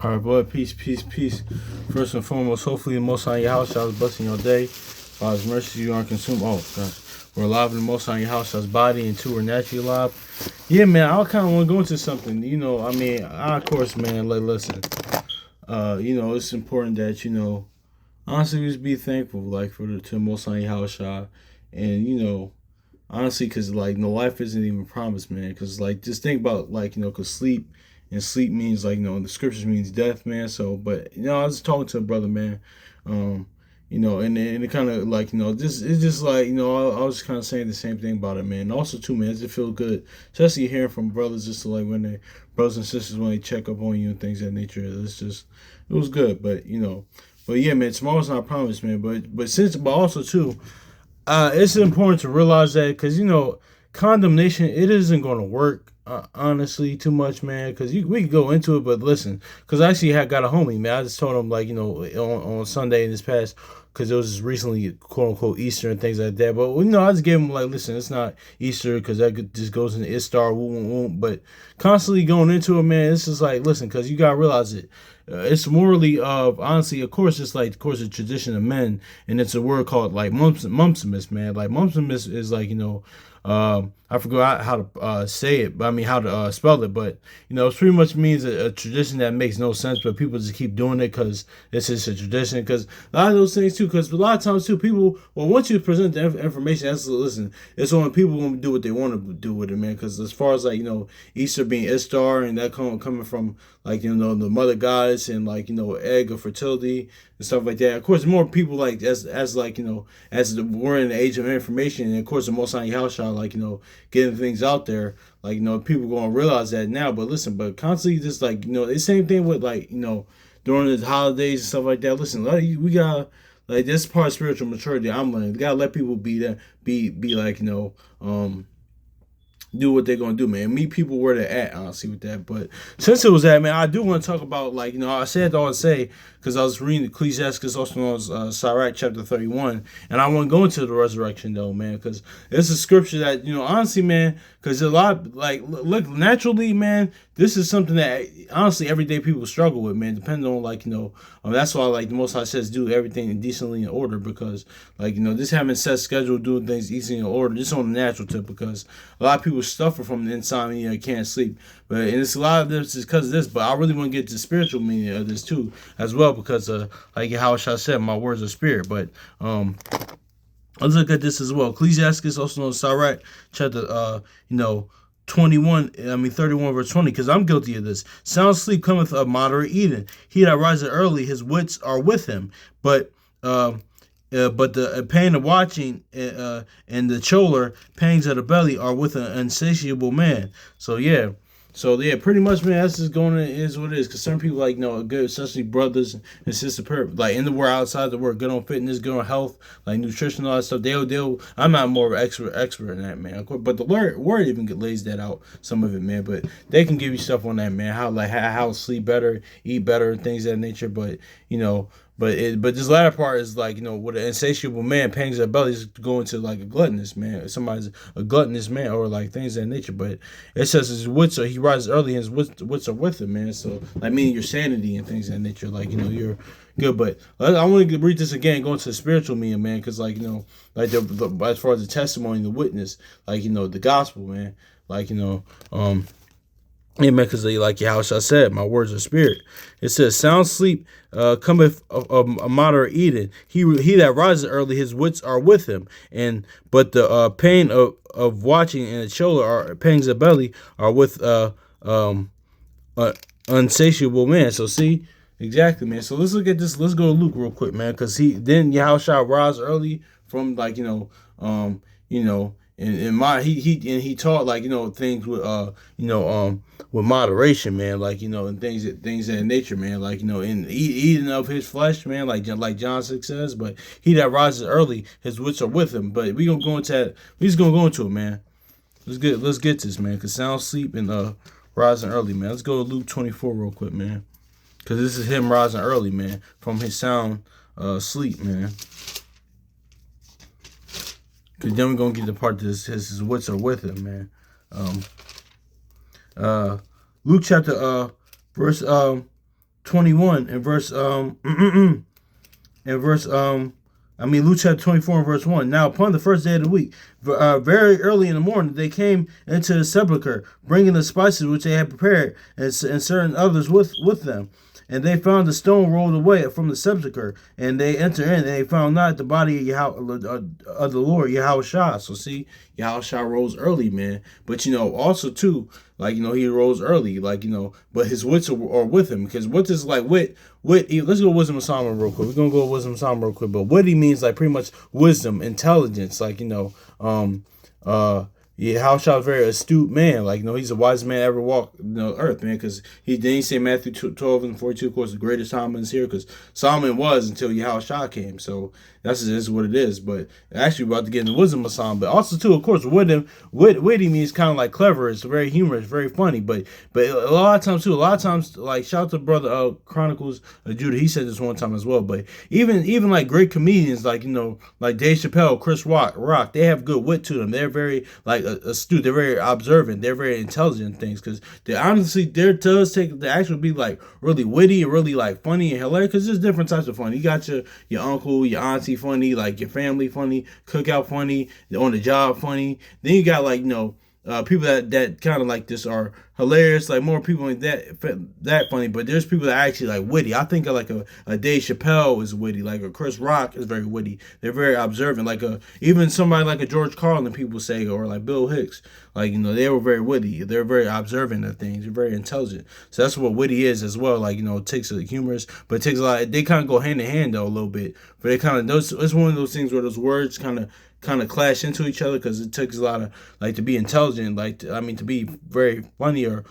All right, boy. Peace, peace, peace. First and foremost, hopefully the Most High in your house shall blessing your day. By His mercy, you aren't consumed. Oh, gosh. We're alive in the Most High in your house shall's body, and two are naturally alive. Yeah, man, I kind of want to go into something. Of course, man, like, listen. It's important that, honestly, just be thankful, like, to the Most High in your house shall. And, honestly, because, like, no life isn't even promised, man. Because, like, just think about, like, because sleep means, like, the scriptures means death, man. So, but, I was talking to a brother, man, and it kind of, like, this it's just like, I was kind of saying the same thing about it, man. And also, too, man, it feel good, especially hearing from brothers, just to, like, when they, brothers and sisters, when they check up on you and things of that nature. It was good, but, but yeah, man, tomorrow's not promised, man. But also, too, it's important to realize that, because, condemnation, it isn't going to work, honestly, too much, man, because we could go into it, but listen, because I actually got a homie, man. I just told him, like, on Sunday in this past, because it was recently, quote-unquote, Easter and things like that, but, I just gave him, like, listen, it's not Easter, because that just goes into Istar, but constantly going into it, man, it's just like, listen, because you got to realize it. It's morally honestly, of course, it's like, of course, a tradition of men, and it's a word called, like, mumpsimus, man. Like, mumpsimus is, like, I forgot how to say it, but I mean how to spell it, but it pretty much means a tradition that makes no sense, but people just keep doing it because it's just a tradition. Because a lot of those things too, because a lot of times too, people, well, once you present the information, listen, it's only people going to do what they want to do with it, man. Because as far as, like, Easter being Istar, and that coming from, like, the mother goddess, and, like, egg of fertility and stuff like that. Of course, more people, like, as like, we're in the age of information, and of course the Most High house shall, like, getting things out there, like, people gonna realize that now. But listen, but constantly just, like, the same thing with, like, during the holidays and stuff like that. Listen, like, we gotta, like, this part of spiritual maturity I'm learning. We gotta let people be like, do what they're gonna do, man. Meet people where they're at, honestly, with that. But since it was that, man, I do want to talk about, like, I said all I say, because I was reading Ecclesiasticus, also known as Sirach chapter 31, and I want to go into the resurrection, though, man, because it's a scripture that, honestly, man, because a lot, like, look, naturally, man, this is something that, honestly, everyday people struggle with, man, depending on, like, that's why, like, the Most High says do everything decently in order, because, like, this having set schedule, doing things decently in order, just on the natural tip, because a lot of people suffer from the insomnia, can't sleep, and it's a lot of this is because of this. But I really want to get to the spiritual meaning of this too, as well, because like how I said, my words are spirit. But let's look at this as well. Ecclesiasticus, also known as Sirach, chapter 31 verse 20, because I'm guilty of this. Sound sleep cometh of moderate eating. He that riseth early, his wits are with him, but the pain of watching and the choler pangs of the belly are with an insatiable man. So yeah, pretty much, man, that's just going to is what it is. Because certain people, like, good, especially brothers and sisters, like, in the world, outside the world, good on fitness, good on health, like nutrition, all that stuff. They'll. I'm not more of an expert in that, man. But the word even lays that out, some of it, man. But they can give you stuff on that, man. How to sleep better, eat better, and things of that nature. But But this latter part is, like, with an insatiable man pangs their belly is going to, like, a gluttonous man. Somebody's a gluttonous man, or, like, things of that nature. But it says his wits he rises early and his wits are with him, man. So, like, meaning your sanity and things of that nature. Like, you're good. But I want to read this again, going to the spiritual meaning, man. Because, like, like, as far as the testimony, the witness, like, the gospel, man. Like, amen, because they, like how I said, my words are spirit. It says, sound sleep cometh of a moderate eating. He that rises early, his wits are with him. But the pain of watching and the shoulder are pangs of belly are with unsatiable man. So see, exactly, man. So let's look at this. Let's go to Luke real quick, man, because Yahushua rise early from, like, he taught, like, things with moderation, man, like, and things of that nature, man, like, in eating of his flesh, man, like John 6 says. But he that rises early, his wits are with him. But we gonna go into that. We just gonna go into it, man. Let's get this, man, because sound sleep and rising early, man. Let's go to Luke 24 real quick, man, because this is him rising early, man, from his sound sleep, man. Because then we're going to get the part that says his wits are with him, man. Luke chapter verse 21 and verse and verse Luke chapter 24 and verse 1. Now upon the first day of the week, very early in the morning, they came into the sepulchre, bringing the spices which they had prepared, and certain others with them. And they found the stone rolled away from the sepulchre, and they entered in, and they found not the body of the Lord, Yahweh. So see, Yahweh rose early, man. But also too, he rose early, but his wits are with him, because wits is like wit. Let's go wisdom of Solomon real quick. We're gonna go wisdom of Solomon real quick. But witty means like pretty much wisdom, intelligence, How shall a very astute man, he's the wisest man ever walk earth, man, because he say Matthew 12 and 42, of course, the greatest Solomon is here, because Solomon was until Yahweh came, so this is what it is. But actually, we're about to get into wisdom of Solomon, but also too, of course, witty means kind of like clever. It's very humorous, very funny, but a lot of times, like shout out to brother Chronicles of Judah, he said this one time as well. But even like great comedians, like Dave Chappelle, Chris Rock, they have good wit to them. They're very astute. They're very observant. They're very intelligent in things, because they honestly, there does take to actually be like really witty and really like funny and hilarious, because there's different types of funny. You got your uncle, your auntie funny, like your family funny, cookout funny, on the job funny. Then you got people that kind of like this are hilarious, like more people like that funny, but there's people that are actually like witty. I think of like a Dave Chappelle is witty, like a Chris Rock is very witty. They're very observant, even somebody like a George Carlin, people say, or like Bill Hicks, they were very witty. They're very observant of things. They're very intelligent. So that's what witty is as well. It takes a humorous, but it takes a lot. They kind of go hand in hand though a little bit, but they kind of it's one of those things where those words kind of clash into each other, because it takes a lot of to be intelligent, to be very funny or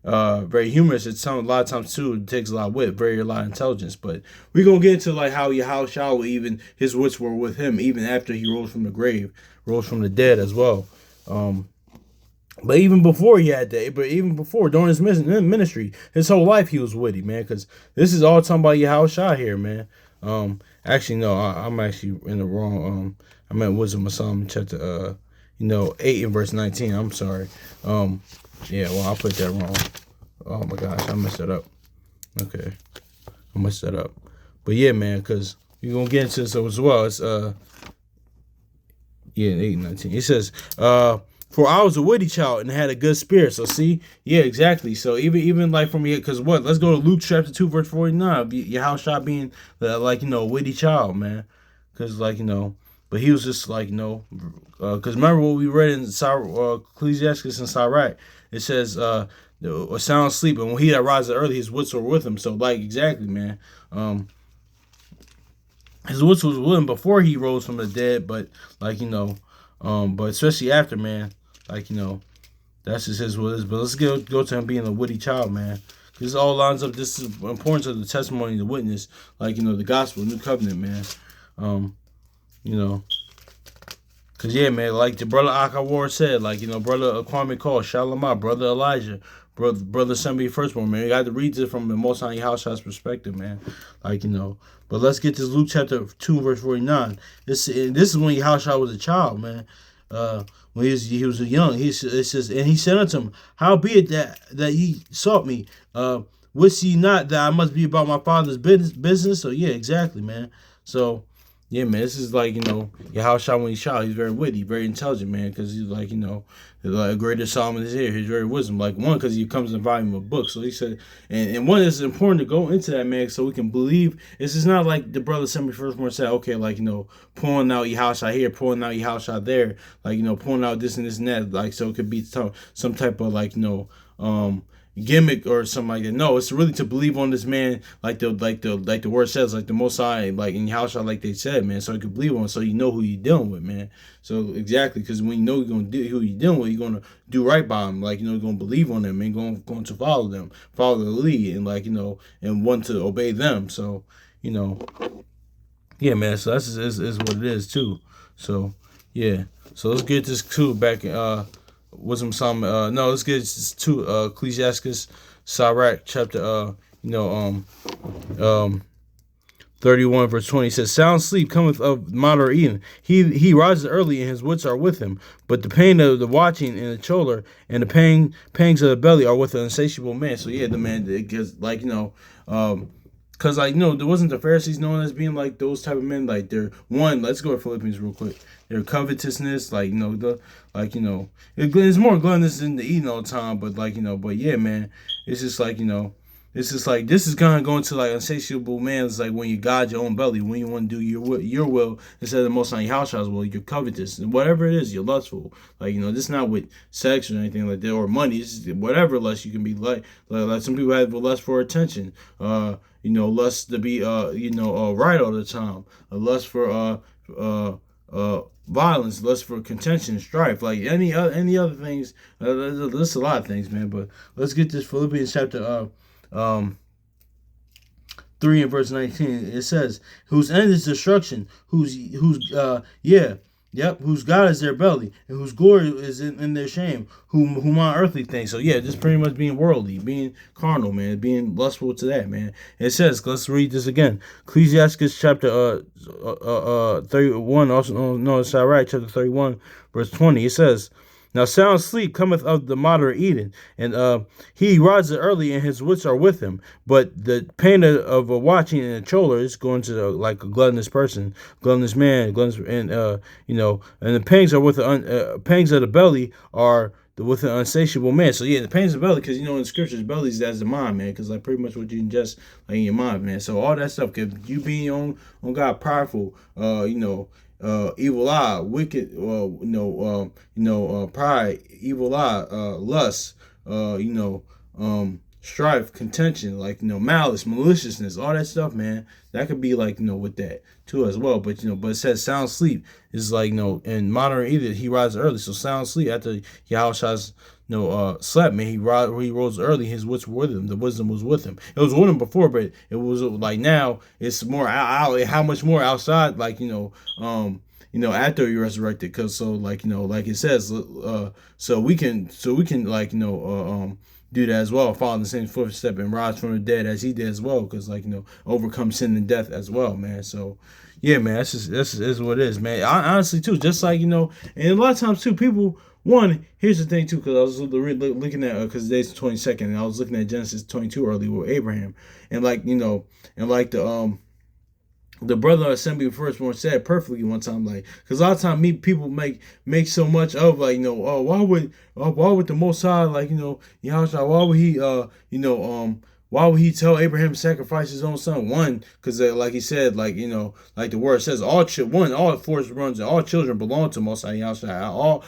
very humorous. It's a lot of times too, it takes a lot of wit, a lot of intelligence. But we're gonna get into how Yahweh, even his wits were with him even after he rose from the grave, rose from the dead as well. But even before he had that, during his ministry, his whole life he was witty, man. Because this is all talking about Yahweh here, man. Actually, no, I'm actually in the wrong. I meant Wisdom of Solomon chapter 8 and verse 19. I'm sorry. Yeah, well, I put that wrong. Oh my gosh, I messed that up. Okay, I messed that up. But yeah, man, because we're gonna get into this as well. It's 8 and 19. It says, for I was a witty child and had a good spirit. So see, yeah, exactly. So even like from here, because what? Let's go to Luke chapter 2 verse 49. Yahweh being a witty child, man. Because but he was just because remember what we read in Ecclesiasticus and Sirach. It says a sound sleep, and when he that rises early, his wits were with him. So exactly, man. His wits was with him before he rose from the dead, but but especially after, man. That's just his what is. But let's go to him being a witty child, man. This all lines up. This is the importance of the testimony, the witness, the gospel, new covenant, man. Cause yeah, man, like the brother Akawar said, brother Kwame Call, Shalimah, brother Elijah, brother somebody firstborn, man. You got to read this from the Most High Yahweh's perspective, man. But let's get this Luke chapter 2 verse 49. This is when Yahweh was a child, man. When he was young, it says, and he said unto him, how be it that ye sought me? Wist ye not that I must be about my father's business? So yeah, exactly, man. So yeah, man, this is Yahweh when he's child, he's very witty, very intelligent, man, because he's greater Solomon is here, his very wisdom. One, because he comes in a volume of books. So he said, and one is important to go into that, man, so we can believe. This is not like the brother sent me first one said, okay, pulling out Yahweh here, pulling out Yahweh there, pulling out this and this and that, so it could be some type of gimmick or something like that. No, it's really to believe on this man, like the word says, the Most High, in Yahweh, like they said, man. So you can believe on, so you know who you're dealing with, man. So exactly, because when you know you're gonna do who you're dealing with, you're gonna do right by them, you're gonna believe on them and going to follow them, follow the lead, and and want to obey them. So yeah, man. So that's is what it is too. So yeah. So let's get this too back. Wisdom Solomon. No, let's get to Ecclesiasticus, Sirach chapter 31 verse 20 says, sound sleep cometh of moderate eating. He rises early and his wits are with him. But the pain of the watching and the shoulder and the pangs of the belly are with an insatiable man. So yeah, the man, it gets like, because like, there wasn't the Pharisees known as being like those type of men. Like they're one. Let's go to Philippians real quick. Their covetousness, like it's more gluttonous than the eating all the time. But like but yeah, man, it's just like it's just like this is gonna go into like insatiable man. It's like when you guard your own belly, when you want to do your will instead of the Most High Yahshua's will. You're covetous, and whatever it is, you're lustful. Like this not with sex or anything like that or money. It's just whatever lust you can be like some people have lust for attention. Lust to be right all the time. A lust for violence, lust for contention, strife, like any other things. There's a lot of things, man. But let's get this Philippians chapter 3 and verse 19. It says, whose end is destruction, whose God is their belly, and whose glory is in their shame, whom on earthly things. So yeah, just pretty much being worldly, being carnal, man, being lustful to that, man. It says, let's read this again. Ecclesiasticus chapter 31, also known as Sirach, chapter 31, verse 20. It says, now sound sleep cometh of the moderate eating, and he rises early, and his wits are with him. But the pain of watching and a choler is going to like a gluttonous person, gluttonous man, and and the pangs are with the pangs of the belly are with an insatiable man. So yeah, the pains of the belly, because in the scriptures, bellies that's the mind, man. Because like pretty much what you ingest like in your mind, man. So all that stuff, cause you being on God, prideful, evil eye, wicked, pride, evil eye, lust, strife, contention, like malice, maliciousness, all that stuff, man. That could be like with that too as well. But but it says sound sleep is like in modern either he rises early. So sound sleep after Yahushua's slept, man. He rose early. His wits were with him. The wisdom was with him. It was with him before, but it was like now it's more out. How much more outside? Like after you're resurrected, because so like like it says, so we can like do that as well, follow the same footstep and rise from the dead as he did as well, because like overcome sin and death as well, man. So yeah, man, this is what it is, man. Honestly too, just like and a lot of times too, people. One, here's the thing too, because I was looking at because today's the 22nd, and I was looking at Genesis 22 earlier with Abraham, and like and like the brother assembly firstborn said perfectly one time, like, because a lot of time people make so much of like why would the Most High, like Yahshua, why would he tell Abraham to sacrifice his own son? One, because like he said, like like the word says, all force runs and all children belong to Most High Yahshua. All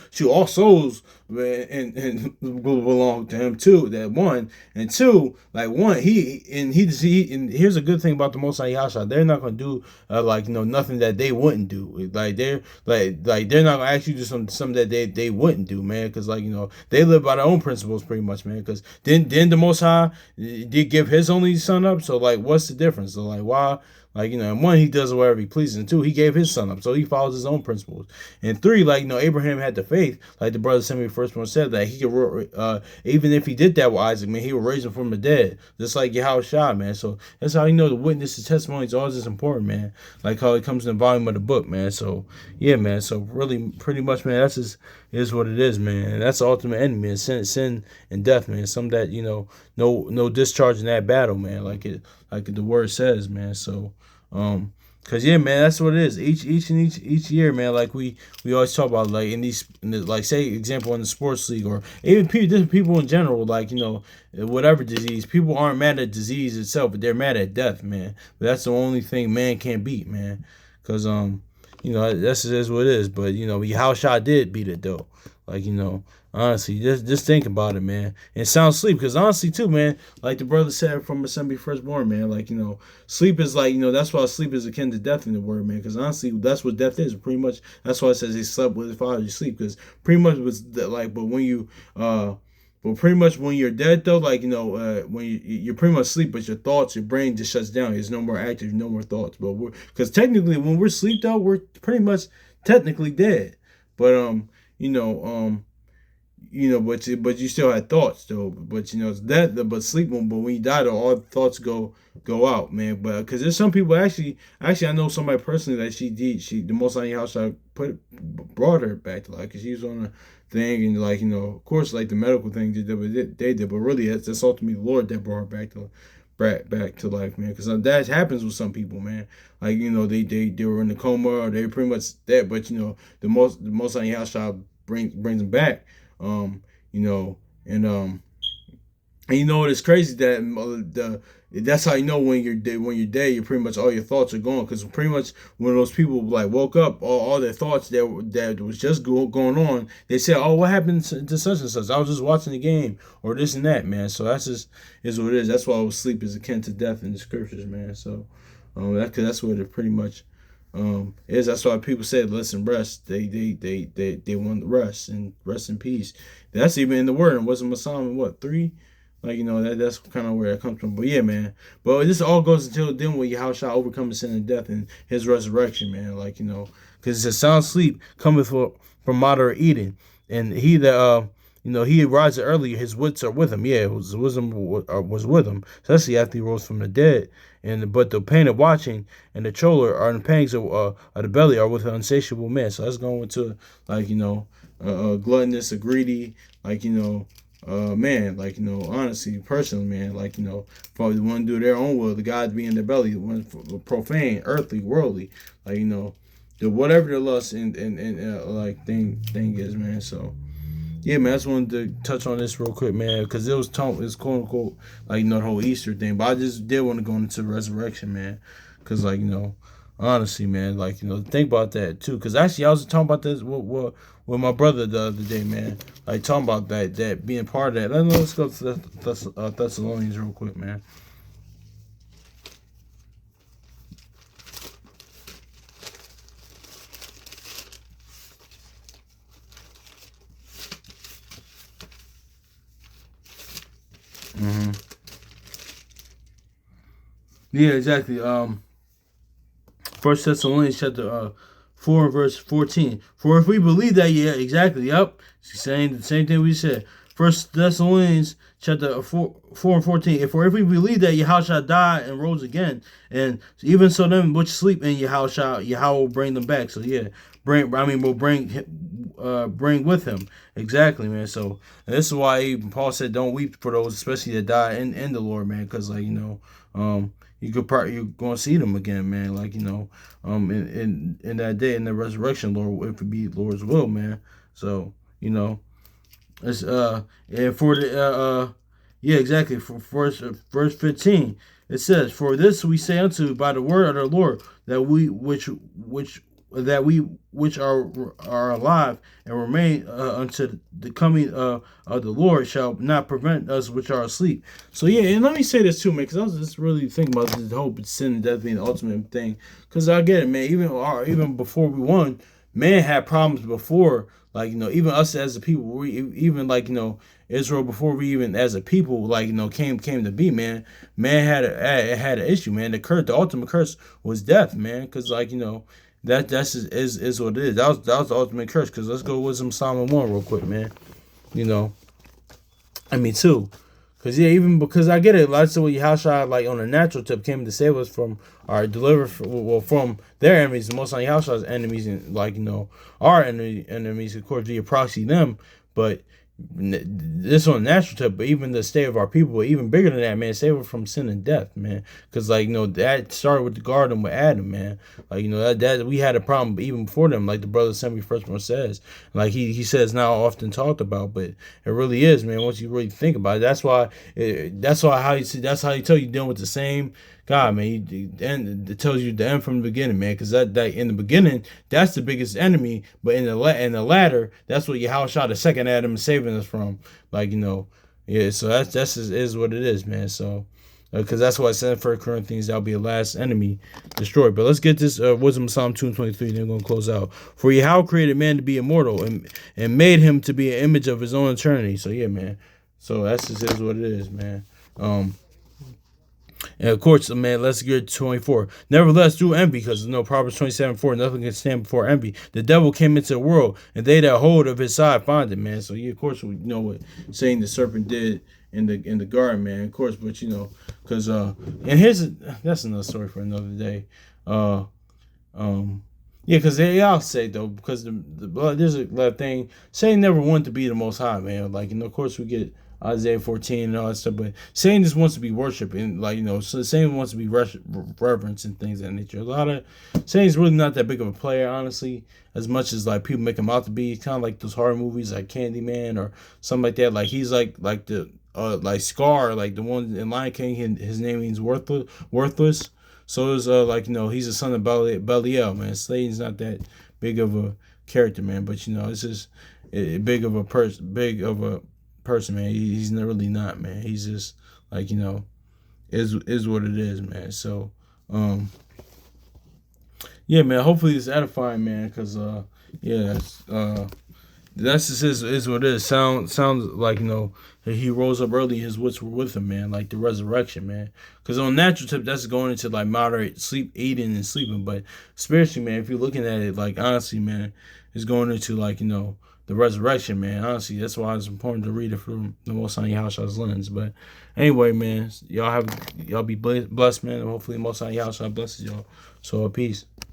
souls and belong to him too. That one, and two, like one, he and here's a good thing about the Most High Yahshua. They're not gonna do nothing that they wouldn't do. Like they're they're not gonna ask you to do something that they wouldn't do, man. Because like they live by their own principles pretty much, man. Because then the Most High did give his only son up. So like, what's the difference? So like, why? Like, and one, he does whatever he pleases. And two, he gave his son up. So he follows his own principles. And three, like, Abraham had the faith, like the brother sent me first one said, that he could, even if he did that with Isaac, man, he would raise him from the dead. Just like Yahushua, man. So that's how the witness, the testimony is always as important, man. Like how it comes in the volume of the book, man. So, yeah, man. So really, pretty much, man, that's just is what it is, man. And that's the ultimate enemy, man. Sin and death, man. Some that, no discharge in that battle, man. Like the word says, man. So, cause yeah, man, that's what it is. Each year, man, like we always talk about, like like say example in the sports league, or even people in general, like whatever disease. People aren't mad at disease itself, but they're mad at death, man. But that's the only thing man can't beat, man. Cause that's just what it is. But Yahushua did beat it though. Like honestly, just think about it, man. And sound sleep, because honestly too, man, like the brother said from Assembly Firstborn, man, like sleep is like that's why sleep is akin to death in the word, man. Because honestly, that's what death is. Pretty much, that's why it says he slept with his father to sleep. Because pretty much was like, but pretty much when you're dead though, like when you're pretty much asleep, but your thoughts, your brain just shuts down. There's no more active, no more thoughts. But because technically when we're asleep though, we're pretty much technically dead. But but you still had thoughts though. But it's that. But sleep. But when you die, though, all thoughts go out, man. But because there's some people actually, I know somebody personally that the Most High House I brought her back to life because she was on a thing and of course like the medical thing they did, but really that's ultimately the Lord that brought her back to life, man. Because that happens with some people, man. Like they were in the coma or they were pretty much dead, but the most High House brings them back. Um, you know, and it's crazy that that's how you know when you're dead. When you're dead, you're pretty much all your thoughts are gone. Because pretty much when those people like woke up, all their thoughts that was just going on, they said, "Oh, what happened to such and such? I was just watching the game or this and that, man." So that's just is what it is. That's why sleep is akin to death in the scriptures, man. So that's what it pretty much is. That's why people said, "Listen, rest." They want to rest and rest in peace. That's even in the word. It wasn't Psalm what 3. Like that's kind of where it comes from. But yeah, man. But this all goes until then when Yahweh shall overcome the sin and death and his resurrection, man. Because it says sound sleep cometh from moderate eating, and he that he rises early, his wits are with him. Yeah, his wisdom was with him, especially after he rose from the dead. But the pain of watching and the choler are the pangs of the belly are with an insatiable man. So that's going into gluttonous, a greedy, man, honestly, personally, man, probably want to do their own will, the gods be in their belly, one profane, earthly, worldly, the whatever the lust and thing is, man. So yeah, man, I just wanted to touch on this real quick, man, because it's quote unquote the whole Easter thing, but I just did want to go into resurrection, man, because honestly, man, think about that too. Because actually, I was talking about this with my brother the other day, man. Talking about that being part of that. Let's go to Thessalonians real quick, man. Yeah, exactly. First Thessalonians chapter 4 verse 14. For if we believe that, yeah, exactly, yep, saying the same thing we said. First Thessalonians chapter 4 and 14. For if we believe that Yahweh shall die and rose again, and even so them which sleep in Yahweh will bring them back. So yeah, will bring with him. Exactly, man. So this is why even Paul said, "Don't weep for those, especially that die in the Lord, man," because you're gonna see them again, man. In that day in the resurrection, Lord, if it be Lord's will, man. So it's and for the yeah, exactly. For verse 15, it says, "For this we say unto by the word of the Lord, that we which are alive and remain unto the coming of the Lord shall not prevent us which are asleep." So yeah, and let me say this too, man, because I was just really thinking about this whole sin and death being the ultimate thing. Because I get it, man. Even before we won, man had problems before. Even us as a people, Israel before we even as a people came to be, man. Man had an issue, man. The ultimate curse was death, man. Because that's is what it is. That was the ultimate curse. Because let's go with some Psalm 1 real quick, man. Too. Because yeah, even because I get it, lots of what Yahushua on a natural tip came to save us from from their enemies, the Most High Yahushua's enemies, and our enemies, of course, we proxy them, but this on a natural tip, but even the state of our people, even bigger than that, man, save us from sin and death, man. Because that started with the garden with Adam, man. That we had a problem even before them, like the brother sent me first one says. He says now often talked about, but it really is, man. Once you really think about it, that's why how you see. That's how you tell you dealing with the same God, man. It tells you the end from the beginning, man. Because that in the beginning, that's the biggest enemy, but in the latter, that's what Yahushua, the second Adam, is saving us from. Yeah. So that's is what it is, man. So. Because that's why I said in 1 Corinthians, that'll be a last enemy destroyed. But let's get this wisdom Psalm 2 and 23, and then we're going to close out. For Yahweh created man to be immortal and made him to be an image of his own eternity. So yeah, man. So that's just is what it is, man. And And of course, man, let's get to 24. Nevertheless, through envy, because Proverbs 27:4, nothing can stand before envy. The devil came into the world, and they that hold of his side find it, man. So yeah, of course, we know what saying the serpent did in the garden, man. Of course, but because and that's another story for another day. Yeah, because I'll say though, because there's a thing. Satan never wanted to be the Most High, man. Like of course we get Isaiah 14 and all that stuff, but Satan just wants to be worshipped and so Satan wants to be reverence and things of that nature. A lot of Satan's really not that big of a player, honestly, as much as like people make him out to be. He's kind of like those horror movies like Candyman or something like that. Like he's like the like Scar, like the one in Lion King. His name means worthless. So it's he's the son of Belial, man. Satan's not that big of a character, man. But it's just big of a person, man. He's really not, man. He's just is what it is, man. So yeah, man. Hopefully it's edifying, man. Cause yeah, that's just is what it is. Sounds like he rose up early. His wits were with him, man. Like the resurrection, man. Because on natural tip, that's going into like moderate sleep, eating and sleeping. But spiritually, man, if you're looking at it, like honestly, man, it's going into the resurrection, man. Honestly, that's why it's important to read it from the Most High Yahshua's lens. But anyway, man, y'all be blessed, man. And hopefully, Most High Yahshua blesses y'all. So peace.